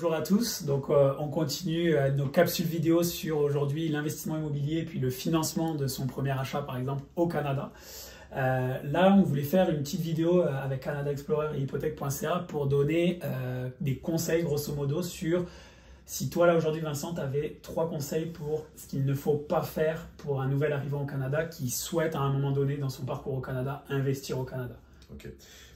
bonjour à tous. Donc, on continue nos capsules vidéo sur aujourd'hui l'investissement immobilier et puis le financement de son premier achat, par exemple, au Canada. Là, on voulait faire une petite vidéo avec Canada Explorer et hypothèque.ca pour donner des conseils, grosso modo, sur si toi, là, aujourd'hui, Vincent, tu avais 3 conseils pour ce qu'il ne faut pas faire pour un nouvel arrivant au Canada qui souhaite, à un moment donné, dans son parcours au Canada, investir au Canada. Ok.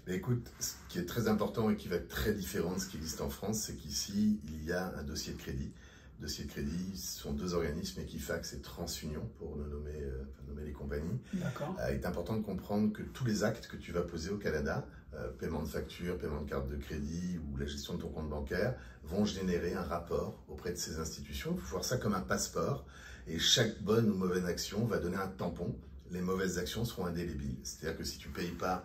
Mais écoute, ce qui est très important et qui va être très différent de ce qui existe en France, c'est qu'ici, il y a un dossier de crédit. Dossier de crédit, ce sont 2 organismes, Equifax et TransUnion, pour nommer les compagnies. D'accord. Il est important de comprendre que tous les actes que tu vas poser au Canada, paiement de facture, paiement de carte de crédit ou la gestion de ton compte bancaire, vont générer un rapport auprès de ces institutions. Il faut voir ça comme un passeport et chaque bonne ou mauvaise action va donner un tampon. Les mauvaises actions seront indélébiles. C'est-à-dire que si tu ne payes pas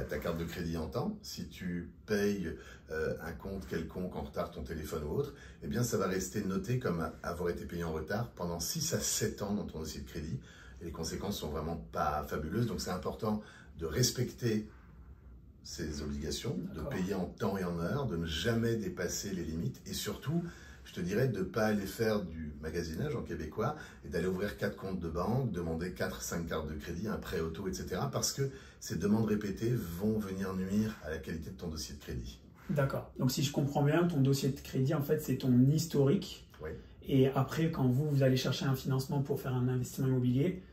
ta carte de crédit en temps, si tu payes un compte quelconque en retard, ton téléphone ou autre, eh bien ça va rester noté comme avoir été payé en retard pendant 6 à 7 ans dans ton dossier de crédit. Et les conséquences sont vraiment pas fabuleuses. Donc c'est important de respecter ces obligations, de payer en temps et en heure, de ne jamais dépasser les limites et surtout, je te dirais de ne pas aller faire du magasinage en québécois et d'aller ouvrir 4 comptes de banque, demander 4-5 cartes de crédit, un prêt auto, etc. Parce que ces demandes répétées vont venir nuire à la qualité de ton dossier de crédit. D'accord. Donc si je comprends bien, ton dossier de crédit, en fait, c'est ton historique. Oui. Et après, quand vous allez chercher un financement pour faire un investissement immobilier,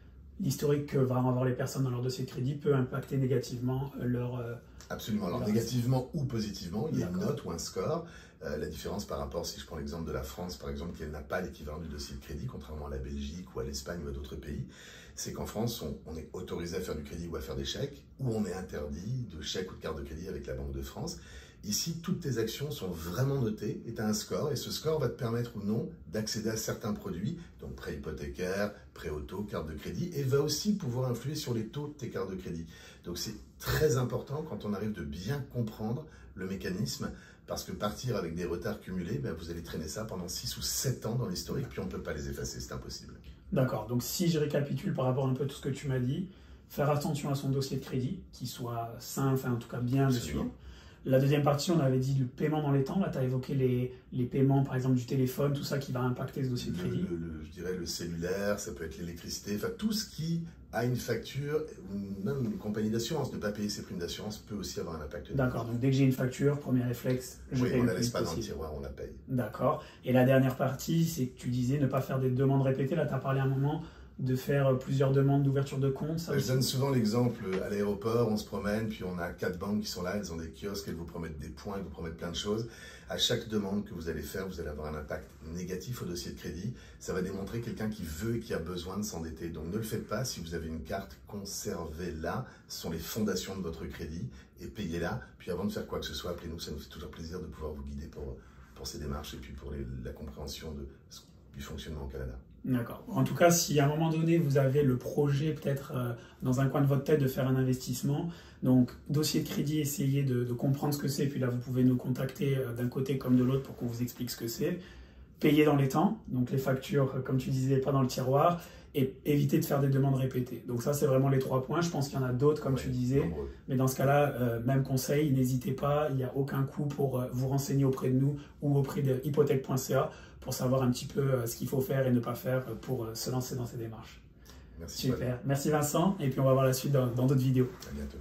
l'historique que vont avoir les personnes dans leur dossier de crédit peut impacter négativement leur... Absolument. Alors négativement ou positivement, il y a une note ou un score. La différence par rapport, si je prends l'exemple de la France, par exemple, qui n'a pas l'équivalent du dossier de crédit, contrairement à la Belgique ou à l'Espagne ou à d'autres pays, c'est qu'en France, on est autorisé à faire du crédit ou à faire des chèques, ou on est interdit de chèque ou de carte de crédit avec la Banque de France. Ici, toutes tes actions sont vraiment notées et tu as un score, et ce score va te permettre ou non d'accéder à certains produits, donc prêt hypothécaire, prêt auto, carte de crédit, et va aussi pouvoir influer sur les taux de tes cartes de crédit. Donc c'est très important quand on arrive de bien comprendre le mécanisme, parce que partir avec des retards cumulés, ben vous allez traîner ça pendant 6 ou 7 ans dans l'historique, puis on ne peut pas les effacer, c'est impossible. D'accord, donc si je récapitule par rapport à un peu tout ce que tu m'as dit, faire attention à son dossier de crédit, qu'il soit sain, enfin en tout cas bien dessus. La deuxième partie, on avait dit le paiement dans les temps. Là, tu as évoqué les paiements, par exemple, du téléphone, tout ça qui va impacter ce dossier de crédit. Je dirais le cellulaire, ça peut être l'électricité, enfin tout ce qui a une facture, ou même une compagnie d'assurance, ne pas payer ses primes d'assurance peut aussi avoir un impact. D'accord, donc dès que j'ai une facture, premier réflexe, je paye. Oui, on ne la laisse pas dans le tiroir, on la paye. D'accord. Et la dernière partie, c'est que tu disais ne pas faire des demandes répétées. Là, tu as parlé à un moment de faire plusieurs demandes d'ouverture de compte. Je donne souvent l'exemple à l'aéroport, on se promène, puis on a 4 banques qui sont là, elles ont des kiosques, elles vous promettent des points, elles vous promettent plein de choses. À chaque demande que vous allez faire, vous allez avoir un impact négatif au dossier de crédit. Ça va démontrer quelqu'un qui veut et qui a besoin de s'endetter. Donc ne le faites pas. Si vous avez une carte, conservez-la. Ce sont les fondations de votre crédit et payez-la. Puis avant de faire quoi que ce soit, appelez-nous. Ça nous fait toujours plaisir de pouvoir vous guider pour ces démarches et puis pour la compréhension du fonctionnement au Canada. D'accord. En tout cas, si à un moment donné, vous avez le projet peut-être dans un coin de votre tête de faire un investissement, donc dossier de crédit, essayez de comprendre ce que c'est, puis là, vous pouvez nous contacter d'un côté comme de l'autre pour qu'on vous explique ce que c'est. Payer dans les temps, donc les factures, comme tu disais, pas dans le tiroir, et éviter de faire des demandes répétées. Donc ça, c'est vraiment les 3 points. Je pense qu'il y en a d'autres, comme tu disais, nombreux. Mais dans ce cas-là, même conseil, n'hésitez pas, il n'y a aucun coût pour vous renseigner auprès de nous ou auprès de hypothèque.ca pour savoir un petit peu ce qu'il faut faire et ne pas faire pour se lancer dans ces démarches. Merci. Super. Merci Vincent, et puis on va voir la suite dans d'autres vidéos. À bientôt.